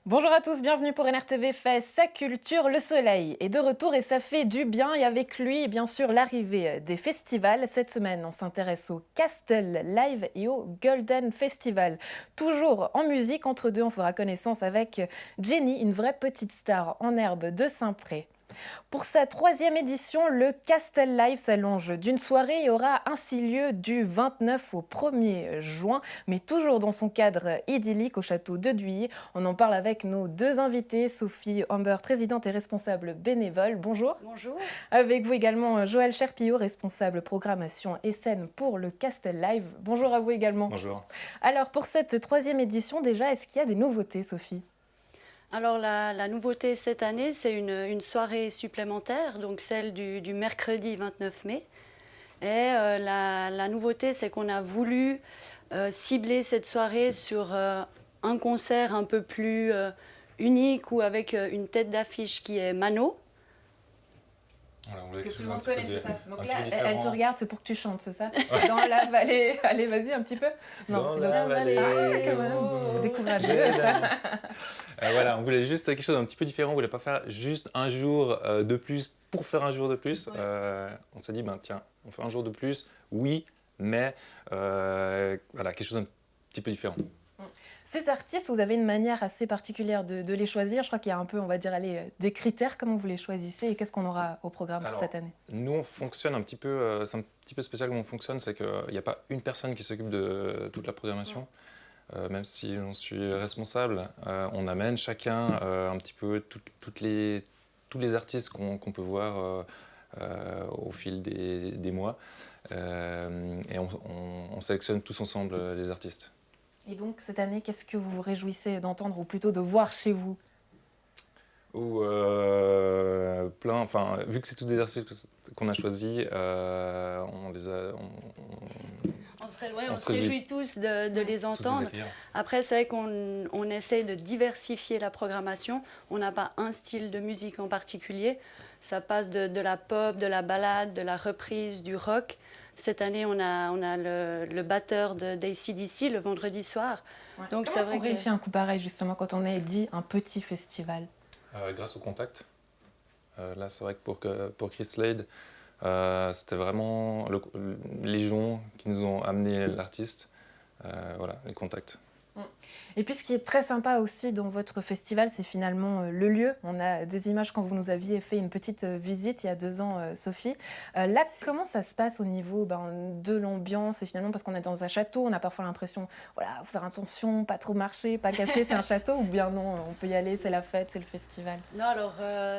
Bonjour à tous, bienvenue pour NRTV fait sa culture. Le soleil est de retour et ça fait du bien. Et avec lui, bien sûr, l'arrivée des festivals. Cette semaine, on s'intéresse au Castle Live et au Golden Festival. Toujours en musique, entre deux, on fera connaissance avec Jenny, une vraie petite star en herbe de Saint-Pré. Pour sa troisième édition, le Castle Live s'allonge d'une soirée et aura ainsi lieu du 29 au 1er juin, mais toujours dans son cadre idyllique au château de Duilly. On en parle avec nos deux invités, Sophie Humber, présidente et responsable bénévole. Bonjour. Bonjour. Avec vous également Joël Cherpillot, responsable programmation et scène pour le Castle Live. Bonjour à vous également. Bonjour. Alors pour cette troisième édition déjà, est-ce qu'il y a des nouveautés, Sophie ? Alors la nouveauté cette année, c'est une soirée supplémentaire, donc celle du mercredi 29 mai. Et la nouveauté, c'est qu'on a voulu cibler cette soirée sur un concert un peu plus unique ou avec une tête d'affiche qui est Mano. Voilà, Que tout le monde connaît, c'est ça. Donc là, différent. elle te regarde, c'est pour que tu chantes, c'est ça? Dans la vallée. Allez, vas-y, un petit peu. Dans la vallée. Ah, quand même. Décourageux. Voilà, on voulait juste quelque chose d'un petit peu différent. On voulait pas faire juste un jour de plus pour faire un jour de plus. Ouais. On s'est dit, ben tiens, on fait un jour de plus, oui, mais voilà, quelque chose d'un petit peu différent. Ces artistes, vous avez une manière assez particulière de les choisir. Je crois qu'il y a un peu, on va dire, des critères. Comment vous les choisissez et qu'est-ce qu'on aura au programme pour cette année? Nous, on fonctionne un petit peu, c'est un petit peu spécial comment on fonctionne, c'est qu'il n'y a pas une personne qui s'occupe de toute la programmation. Même si j'en suis responsable, on amène chacun un petit peu tous les artistes qu'on peut voir au fil des mois. Et on sélectionne tous ensemble les artistes. Et donc, cette année, qu'est-ce que vous vous réjouissez d'entendre ou plutôt de voir chez vous? Ou plein, enfin, vu que c'est tous des artistes qu'on a choisis, on les a. On se réjouit tous de les entendre. Après, c'est vrai qu'on essaye de diversifier la programmation. On n'a pas un style de musique en particulier. Ça passe de la pop, de la ballade, de la reprise, du rock. Cette année, on a le batteur d'AC/DC le vendredi soir. Ouais. Donc, Comment c'est vrai on réussit un coup pareil, justement, quand on est dit un petit festival? Grâce au contact. Là, c'est vrai que pour Chris Slade, c'était vraiment les gens qui nous ont amené l'artiste. Voilà, les contacts. Et puis ce qui est très sympa aussi dans votre festival, c'est finalement le lieu. On a des images quand vous nous aviez fait une petite visite il y a 2 ans, Sophie. Là, comment ça se passe au niveau de l'ambiance? Et finalement, parce qu'on est dans un château, on a parfois l'impression, voilà, faut faire attention, pas trop marcher, pas casser, c'est un château. Ou bien non, on peut y aller, c'est la fête, c'est le festival. Non, alors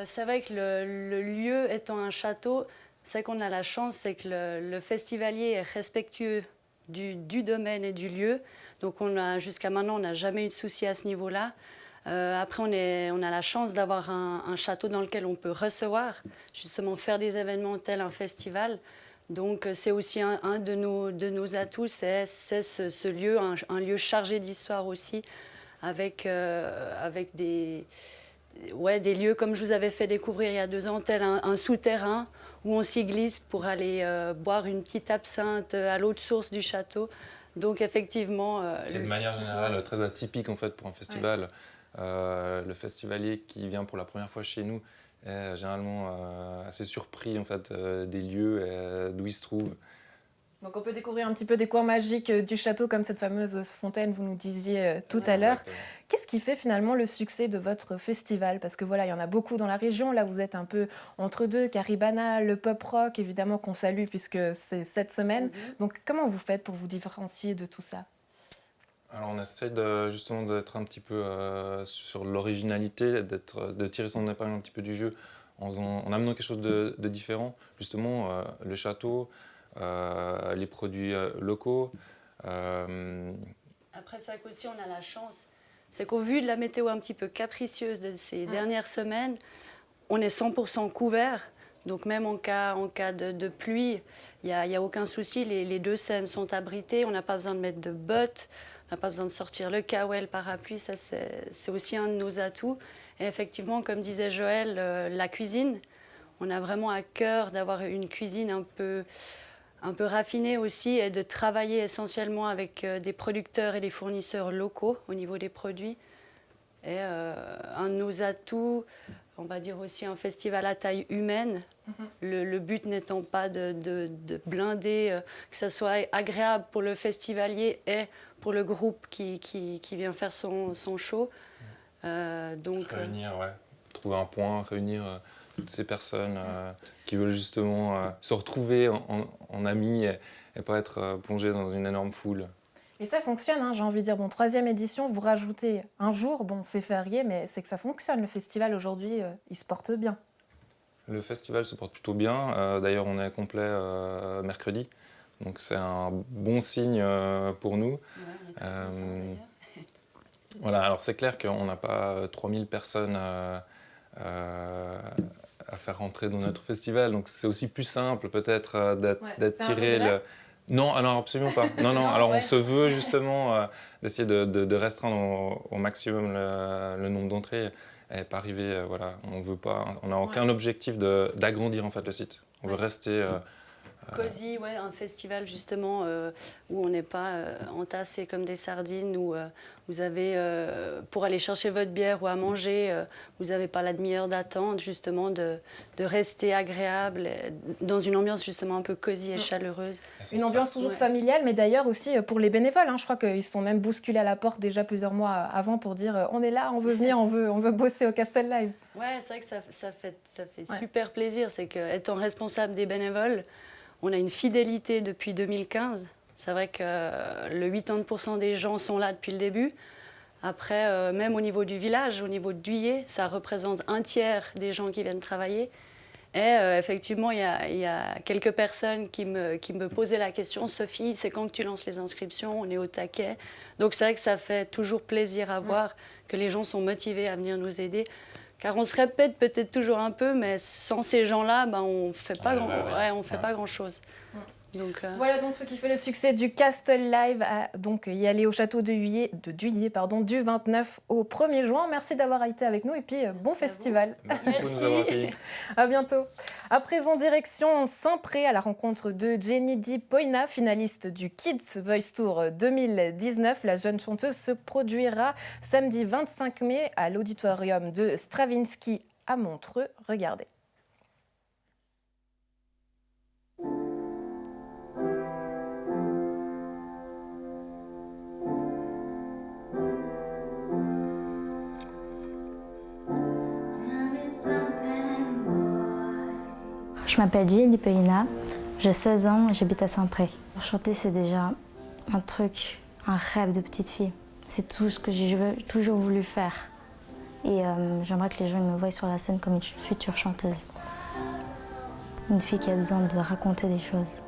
c'est vrai que le lieu étant un château, c'est qu'on a la chance, c'est que le festivalier est respectueux du domaine et du lieu. Donc jusqu'à maintenant, on n'a jamais eu de souci à ce niveau-là. Après, on a la chance d'avoir un château dans lequel on peut recevoir, justement faire des événements tels un festival. Donc c'est aussi un de nos atouts, c'est ce lieu, un lieu chargé d'histoire aussi, avec des lieux comme je vous avais fait découvrir il y a 2 ans, tel un souterrain où on s'y glisse pour aller boire une petite absinthe à l'autre source du château. Donc effectivement... C'est de manière générale très atypique en fait pour un festival. Ouais. Le festivalier qui vient pour la première fois chez nous est généralement assez surpris en fait, des lieux d'où il se trouve. Donc on peut découvrir un petit peu des coins magiques du château, comme cette fameuse fontaine, vous nous disiez tout à l'heure. Qu'est-ce qui fait finalement le succès de votre festival? Parce que voilà, il y en a beaucoup dans la région. Là, vous êtes un peu entre deux, Caribana, le pop rock, évidemment qu'on salue puisque c'est cette semaine. Donc comment vous faites pour vous différencier de tout ça? Alors on essaie justement d'être un petit peu sur l'originalité, de tirer son épingle un petit peu du jeu en amenant quelque chose de différent. Justement, le château, les produits locaux. Après ça aussi, on a la chance, c'est qu'au vu de la météo un petit peu capricieuse de ces dernières semaines, on est 100% couvert. Donc même en cas de pluie, il n'y a aucun souci, les 2 scènes sont abritées, on n'a pas besoin de mettre de bottes, on n'a pas besoin de sortir le kawaii, le parapluie, ça c'est aussi un de nos atouts. Et effectivement, comme disait Joël, la cuisine, on a vraiment à cœur d'avoir une cuisine un peu raffinée aussi et de travailler essentiellement avec des producteurs et des fournisseurs locaux au niveau des produits. est un de nos atouts. On va dire aussi un festival à taille humaine. Le but n'étant pas de blinder, que ça soit agréable pour le festivalier et pour le groupe qui vient faire son show. Réunir, trouver un point, réunir toutes ces personnes qui veulent justement se retrouver en amis et pas être plongées dans une énorme foule. Et ça fonctionne, hein, j'ai envie de dire. Bon, 3e édition, vous rajoutez un jour, bon, c'est férié, mais c'est que ça fonctionne. Le festival, aujourd'hui, il se porte bien. Le festival se porte plutôt bien. D'ailleurs, on est complet mercredi. Donc, c'est un bon signe pour nous. Voilà, alors c'est clair qu'on n'a pas 3000 personnes à faire rentrer dans notre festival. Donc, c'est aussi plus simple, peut-être, d'attirer Non, alors absolument pas. Non, alors on se veut justement d'essayer de restreindre au maximum le nombre d'entrées et pas arriver, on n'a aucun objectif d'agrandir en fait le site. On veut rester... Cosy, un festival justement où on n'est pas entassé comme des sardines, où vous avez, pour aller chercher votre bière ou à manger, vous n'avez pas la demi-heure d'attente, justement de rester agréable, dans une ambiance justement un peu cosy et chaleureuse. Une ambiance toujours familiale, mais d'ailleurs aussi pour les bénévoles. Hein, je crois qu'ils se sont même bousculés à la porte déjà plusieurs mois avant pour dire on est là, on veut venir, on veut bosser au Castle Live. Ouais, c'est vrai que ça fait super plaisir. C'est qu'étant responsable des bénévoles, on a une fidélité depuis 2015. C'est vrai que le 80% des gens sont là depuis le début. Après, même au niveau du village, au niveau de Duyé, ça représente un tiers des gens qui viennent travailler. Et effectivement, il y a quelques personnes qui me posaient la question « Sophie, c'est quand que tu lances les inscriptions ? On est au taquet. » Donc c'est vrai que ça fait toujours plaisir à voir que les gens sont motivés à venir nous aider. Car on se répète peut-être toujours un peu, mais sans ces gens-là, on ne fait pas grand-chose. Donc, voilà donc ce qui fait le succès du Castle Live. Donc y aller au château de Duyé, du 29 au 1er juin. Merci d'avoir été avec nous et puis bon festival. Merci beaucoup de nous avoir accueillis. À bientôt. À présent, direction Saint-Pré à la rencontre de Jenny Di Poina, finaliste du Kids Voice Tour 2019. La jeune chanteuse se produira samedi 25 mai à l'auditorium de Stravinsky à Montreux. Regardez. Je m'appelle Jenny Di Poina, j'ai 16 ans et j'habite à Saint-Pré. Chanter, c'est déjà un truc, un rêve de petite fille. C'est tout ce que j'ai toujours voulu faire. Et j'aimerais que les gens me voient sur la scène comme une future chanteuse. Une fille qui a besoin de raconter des choses.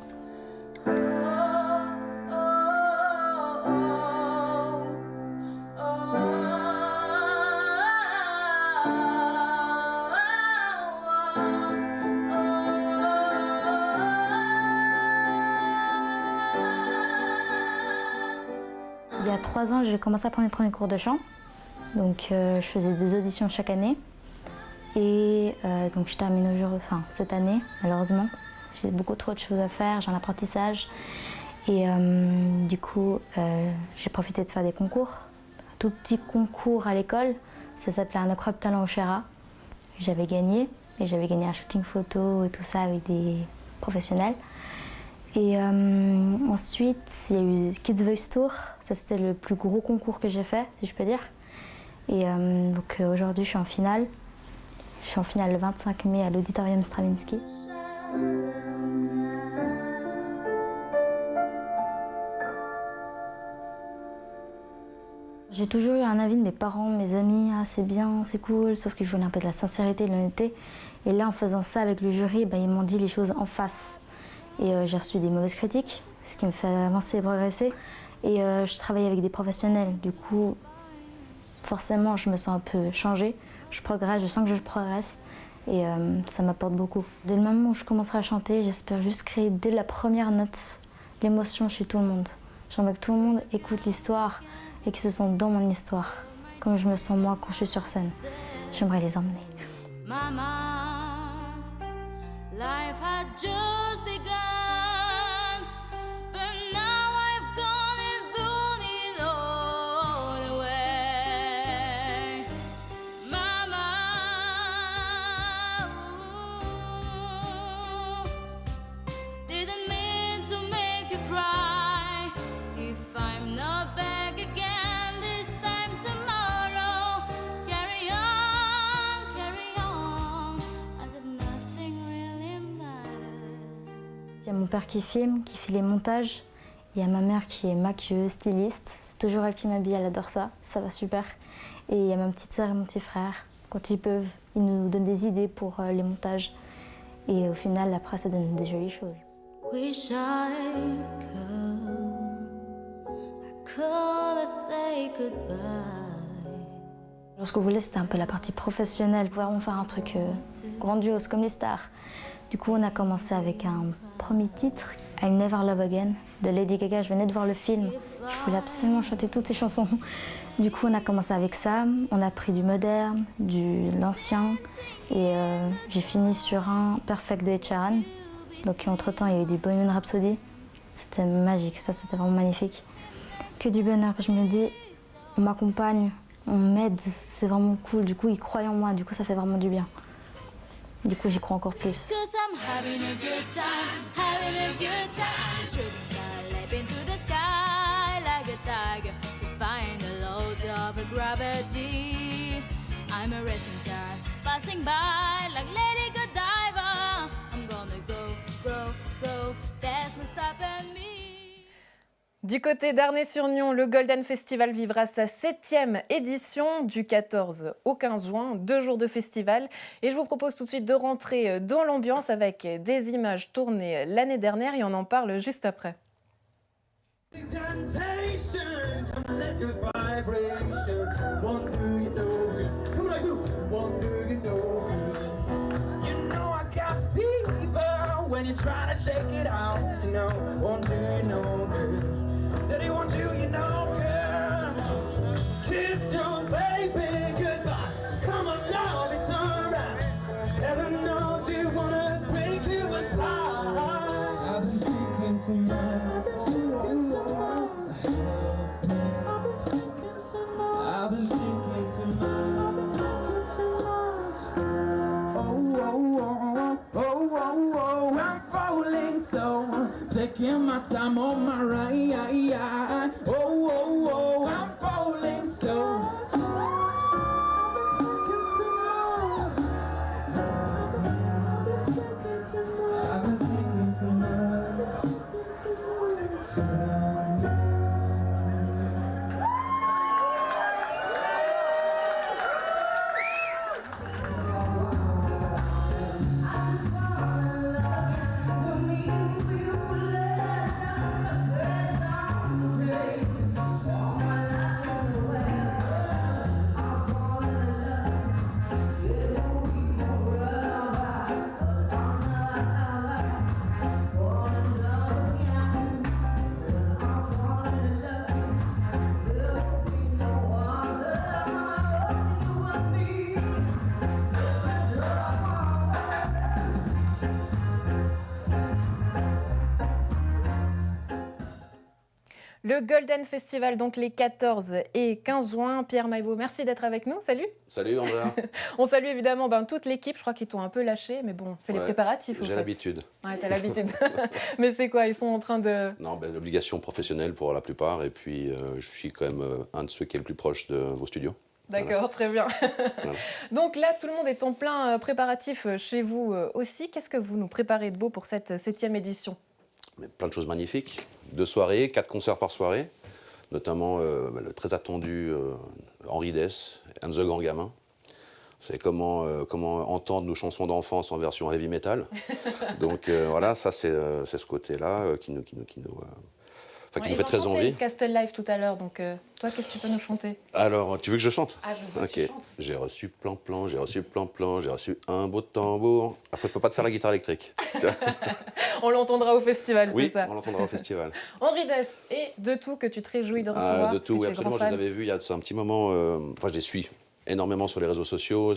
Il y a 3 ans, j'ai commencé à prendre mes premiers cours de chant. Donc, je faisais 2 auditions chaque année. Et donc, je termine cette année, malheureusement. J'ai beaucoup trop de choses à faire, j'ai un apprentissage. Et du coup, j'ai profité de faire des concours. Un tout petit concours à l'école, ça s'appelait un Incroyable Talent au Chéra. J'avais gagné, et j'avais gagné un shooting photo et tout ça avec des professionnels. Et ensuite, il y a eu Kids Voice Tour. Ça, c'était le plus gros concours que j'ai fait, si je peux dire. Et donc aujourd'hui, je suis en finale. Je suis en finale le 25 mai à l'auditorium Stravinsky. J'ai toujours eu un avis de mes parents, mes amis, ah, c'est bien, c'est cool, sauf que je voulais un peu de la sincérité, de l'honnêteté. Et là, en faisant ça avec le jury, ils m'ont dit les choses en face. Et j'ai reçu des mauvaises critiques, ce qui me fait avancer et progresser. Et je travaille avec des professionnels, du coup, forcément, je me sens un peu changée. Je progresse, je sens que je progresse et ça m'apporte beaucoup. Dès le moment où je commencerai à chanter, j'espère juste créer dès la première note l'émotion chez tout le monde. J'aimerais que tout le monde écoute l'histoire et qu'ils se sentent dans mon histoire, comme je me sens moi quand je suis sur scène. J'aimerais les emmener. Mama, life had just begun. mon père qui filme, qui fait les montages. Il y a ma mère qui est maquilleuse, styliste. C'est toujours elle qui m'habille, elle adore ça. Ça va super. Et il y a ma petite sœur et mon petit frère. Quand ils peuvent, ils nous donnent des idées pour les montages. Et au final, après, ça donne des jolies choses. Wish I could say goodbye. Alors, ce qu'on voulait, c'était un peu la partie professionnelle, vraiment faire un truc grandiose, comme les stars. Du coup, on a commencé avec un premier titre, I'll Never Love Again, de Lady Gaga. Je venais de voir le film, je voulais absolument chanter toutes ces chansons. Du coup, on a commencé avec ça, on a pris du moderne, de l'ancien, et j'ai fini sur un Perfect de Ed Sheeran. Donc entre-temps, il y a eu du Bohemian Rhapsody. C'était magique, ça c'était vraiment magnifique. Que du bonheur, je me dis, on m'accompagne, on m'aide, c'est vraiment cool. Du coup, ils croient en moi, du coup, ça fait vraiment du bien. Du coup, j'y crois encore plus. Cause I'm having a good time, having a good time. Shooting star leaping through the sky like a tiger. Defying the laws of gravity. I'm a racing car passing by like Lady Godiva. I'm gonna go, go, go. There's no stopping me. Du côté d'Arnay-sur-Nion, le Golden Festival vivra sa 7e édition du 14 au 15 juin, 2 jours de festival. Et je vous propose tout de suite de rentrer dans l'ambiance avec des images tournées l'année dernière et on en parle juste après. Said he won't do you no good. Kiss your baby goodbye. Come on, love, it's alright. Heaven knows you wanna break you apart. I've been thinking too much. I've been thinking too much. Oh, I'm falling so. Taking my time on my ride. Oh, I'm falling so. I've been thinking too much. Le Golden Festival, donc les 14 et 15 juin. Pierre Maillot, merci d'être avec nous. Salut. Salut Andrea. On salue évidemment toute l'équipe. Je crois qu'ils t'ont un peu lâché, mais bon, c'est les préparatifs. J'ai l'habitude. Ouais, t'as l'habitude. Mais c'est quoi? Ils sont en train de... Non, l'obligation professionnelle pour la plupart. Et puis, je suis quand même un de ceux qui est le plus proche de vos studios. D'accord, Voilà. très bien. Voilà. Donc là, tout le monde est en plein préparatif chez vous aussi. Qu'est-ce que vous nous préparez de beau pour cette 7e édition? Mais plein de choses magnifiques. 2 soirées, 4 concerts par soirée. Notamment le très attendu Henri Dess and the Grand Gamin. C'est comment entendre nos chansons d'enfance en version heavy metal. Donc voilà, ça c'est ce côté-là qui nous fait très envie. Castle Live tout à l'heure, donc toi, qu'est-ce que tu peux nous chanter? Alors, tu veux que je chante? Ah, je veux que tu chantes. J'ai reçu plan-plan, j'ai reçu plan-plan, j'ai reçu un beau tambour. Après, je peux pas te faire la guitare électrique. On l'entendra au festival, Oui, c'est ça? on l'entendra au festival. Henri Dess et De Tout, que tu te réjouis de recevoir. De Tout, oui, parce que tu es absolument. Je grand les fan. avais vus il y a un petit moment. Enfin, je les suis énormément sur les réseaux sociaux.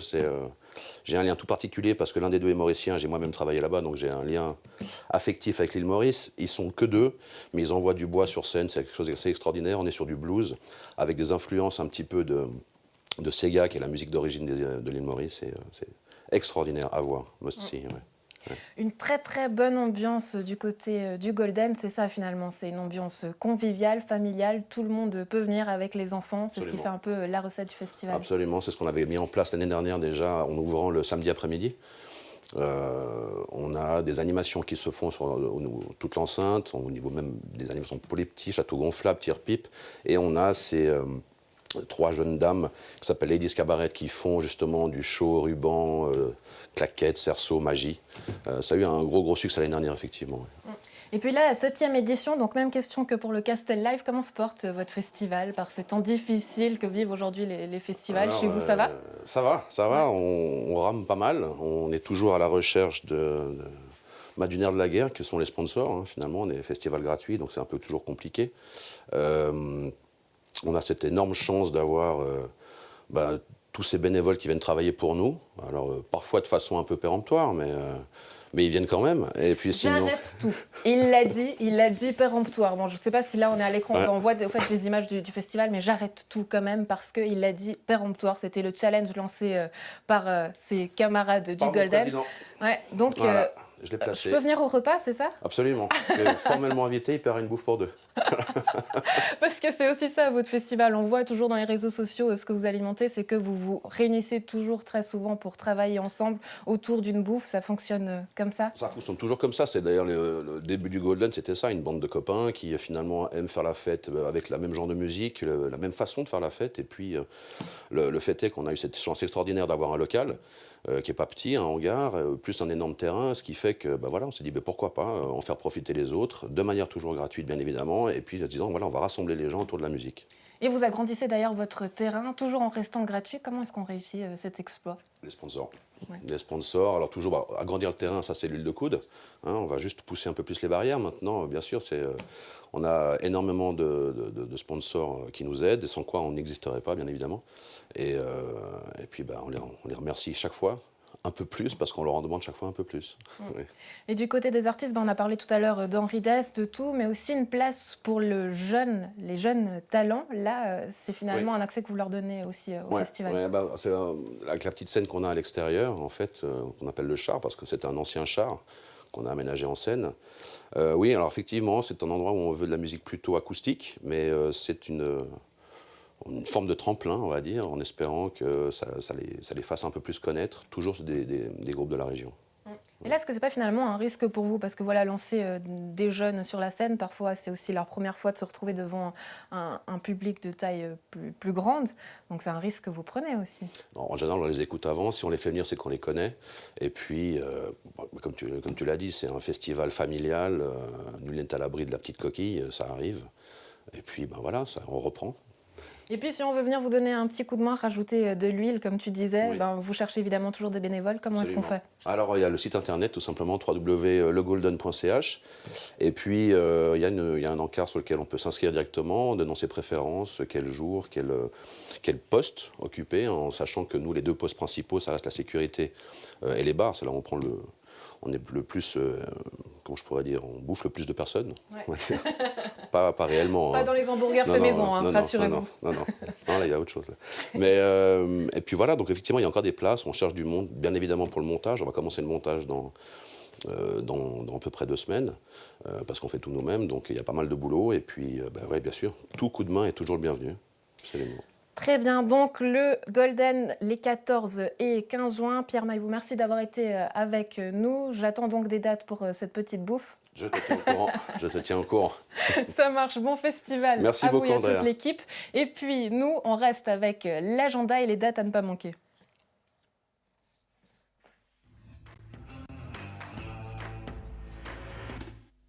J'ai un lien tout particulier parce que l'un des deux est mauricien. J'ai moi-même travaillé là-bas, donc j'ai un lien affectif avec l'île Maurice. Ils sont que 2, mais ils envoient du bois sur scène. C'est quelque chose d'assez extraordinaire. On est sur du blues avec des influences un petit peu de Sega, qui est la musique d'origine de l'île Maurice. C'est extraordinaire à voir. Must see, ouais. Une très très bonne ambiance du côté du Golden, c'est ça finalement, c'est une ambiance conviviale, familiale, tout le monde peut venir avec les enfants, c'est ce qui Absolument. fait un peu la recette du festival. Absolument, c'est ce qu'on avait mis en place l'année dernière déjà en ouvrant le samedi après-midi. On a des animations qui se font sur toute l'enceinte, au niveau même des animations pour les petits, château gonflable, tire-pipe. Et on a ces 3 jeunes dames qui s'appellent Ladies Cabaret qui font justement du show, ruban, claquettes, cerceaux, magie. Ça a eu un gros succès l'année dernière, effectivement. Et puis là, 7e édition, donc même question que pour le Castel Live. Comment se porte votre festival par ces temps difficiles que vivent aujourd'hui les festivals? Chez vous, ça va? Ça va. On rame pas mal. On est toujours à la recherche du nerf de la guerre, que sont les sponsors. Hein. Finalement, on est un festival gratuit, donc c'est un peu toujours compliqué. On a cette énorme chance d'avoir tous ces bénévoles qui viennent travailler pour nous. Alors, parfois de façon un peu péremptoire, mais ils viennent quand même. Et puis sinon... J'arrête tout. Il l'a dit péremptoire. Bon, je ne sais pas si là on est à l'écran, on voit des images du festival, mais j'arrête tout quand même parce qu'il l'a dit péremptoire. C'était le challenge lancé par ses camarades du Golden. Ouais, donc, voilà, je l'ai placé. Je peux venir au repas, c'est ça? Absolument. Formellement invité, il paiera une bouffe pour 2. Parce que c'est aussi ça, votre festival. On voit toujours dans les réseaux sociaux ce que vous alimentez, c'est que vous vous réunissez toujours très souvent pour travailler ensemble autour d'une bouffe. Ça fonctionne comme ça? Ça fonctionne toujours comme ça. C'est d'ailleurs le début du Golden, c'était ça, une bande de copains qui finalement aiment faire la fête avec la même genre de musique, la même façon de faire la fête. Et puis le fait est qu'on a eu cette chance extraordinaire d'avoir un local qui n'est pas petit, un hangar, plus un énorme terrain, ce qui fait que on s'est dit pourquoi pas en faire profiter les autres, de manière toujours gratuite bien évidemment, et puis en disant on va rassembler les gens autour de la musique. Et vous agrandissez d'ailleurs votre terrain, toujours en restant gratuit. Comment est-ce qu'on réussit cet exploit? Les sponsors. Ouais. Les sponsors, alors toujours agrandir le terrain, ça c'est l'huile de coude. Hein, on va juste pousser un peu plus les barrières maintenant. Bien sûr, on a énormément de sponsors qui nous aident, sans quoi on n'existerait pas, bien évidemment. Et puis on les remercie chaque fois. Un peu plus, parce qu'on leur en demande chaque fois un peu plus. Oui. Et du côté des artistes, on a parlé tout à l'heure d'Henri Dess, de tout, mais aussi une place pour les jeunes talents. Là, c'est finalement un accès que vous leur donnez aussi au festival. Ouais, c'est avec la petite scène qu'on a à l'extérieur, en fait, qu'on appelle le char, parce que c'est un ancien char qu'on a aménagé en scène. Oui, alors effectivement, c'est un endroit où on veut de la musique plutôt acoustique, mais c'est une forme de tremplin, on va dire, en espérant que ça les fasse un peu plus connaître, toujours des groupes de la région. Et là, est-ce que c'est pas finalement un risque pour vous? Parce que lancer des jeunes sur la scène, parfois c'est aussi leur première fois de se retrouver devant un public de taille plus grande. Donc c'est un risque que vous prenez aussi. Non, en général, on les écoute avant. Si on les fait venir, c'est qu'on les connaît. Et puis, comme tu l'as dit, c'est un festival familial. Nul n'est à l'abri de la petite coquille, ça arrive. Et puis, on reprend. Et puis, si on veut venir vous donner un petit coup de main, rajouter de l'huile, comme tu disais, oui. Vous cherchez évidemment toujours des bénévoles. Comment Absolument. est-ce qu'on fait? Alors, il y a le site internet, tout simplement, www.legolden.ch. Et puis, il y a un encart sur lequel on peut s'inscrire directement, en donnant ses préférences, quel jour, quel poste occuper, en sachant que nous, les 2 postes principaux, ça reste la sécurité et les bars. C'est là où on est le plus, comment je pourrais dire, on bouffe le plus de personnes. Ouais. pas réellement. Pas dans les hamburgers faits maison, rassurez-vous. Non, là, il y a autre chose. Là. Mais, et puis voilà, donc effectivement, il y a encore des places. On cherche du monde, bien évidemment, pour le montage. On va commencer le montage dans à peu près 2 semaines, parce qu'on fait tout nous-mêmes. Donc il y a pas mal de boulot. Et puis, bien sûr, tout coup de main est toujours le bienvenu. Absolument. Très bien, donc le Golden les 14 et 15 juin. Pierre Maillevou, merci d'avoir été avec nous. J'attends donc des dates pour cette petite bouffe. Je te tiens au courant. Ça marche, bon festival. Merci beaucoup, vous et à Andrea. toute l'équipe. Et puis nous, on reste avec l'agenda et les dates à ne pas manquer.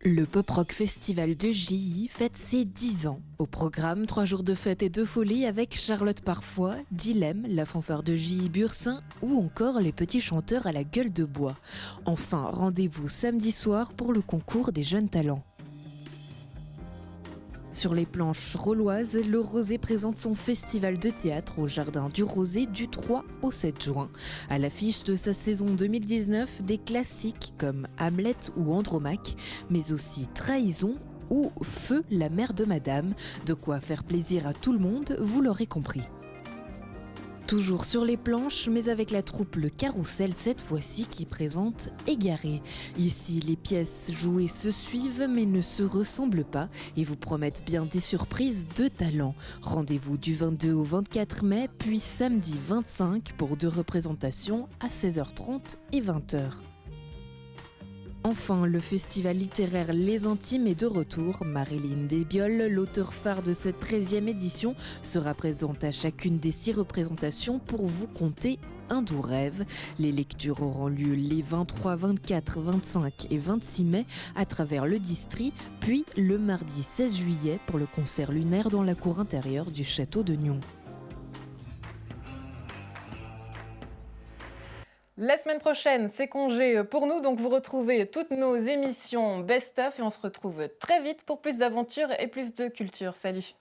Le Pop Rock Festival de GI fête ses 10 ans. Au programme, 3 jours de fête et de folie avec Charlotte Parfois, Dilemme, la fanfare de GI Bursin ou encore les petits chanteurs à la gueule de bois. Enfin, rendez-vous samedi soir pour le concours des jeunes talents. Sur les planches roloises, le Rosé présente son festival de théâtre au Jardin du Rosé du 3 au 7 juin. À l'affiche de sa saison 2019, des classiques comme Hamlet ou Andromaque, mais aussi Trahison ou Feu, la mère de Madame. De quoi faire plaisir à tout le monde, vous l'aurez compris. Toujours sur les planches, mais avec la troupe Le Carrousel cette fois-ci qui présente Égaré. Ici, les pièces jouées se suivent mais ne se ressemblent pas et vous promettent bien des surprises de talent. Rendez-vous du 22 au 24 mai, puis samedi 25 pour 2 représentations à 16h30 et 20h. Enfin, le festival littéraire Les Intimes est de retour. Marilyn Desbioles, l'auteur phare de cette 13e édition, sera présente à chacune des 6 représentations pour vous conter un doux rêve. Les lectures auront lieu les 23, 24, 25 et 26 mai à travers le district, puis le mardi 16 juillet pour le concert lunaire dans la cour intérieure du château de Nyons. La semaine prochaine, c'est congé pour nous, donc vous retrouvez toutes nos émissions best-of et on se retrouve très vite pour plus d'aventures et plus de culture. Salut!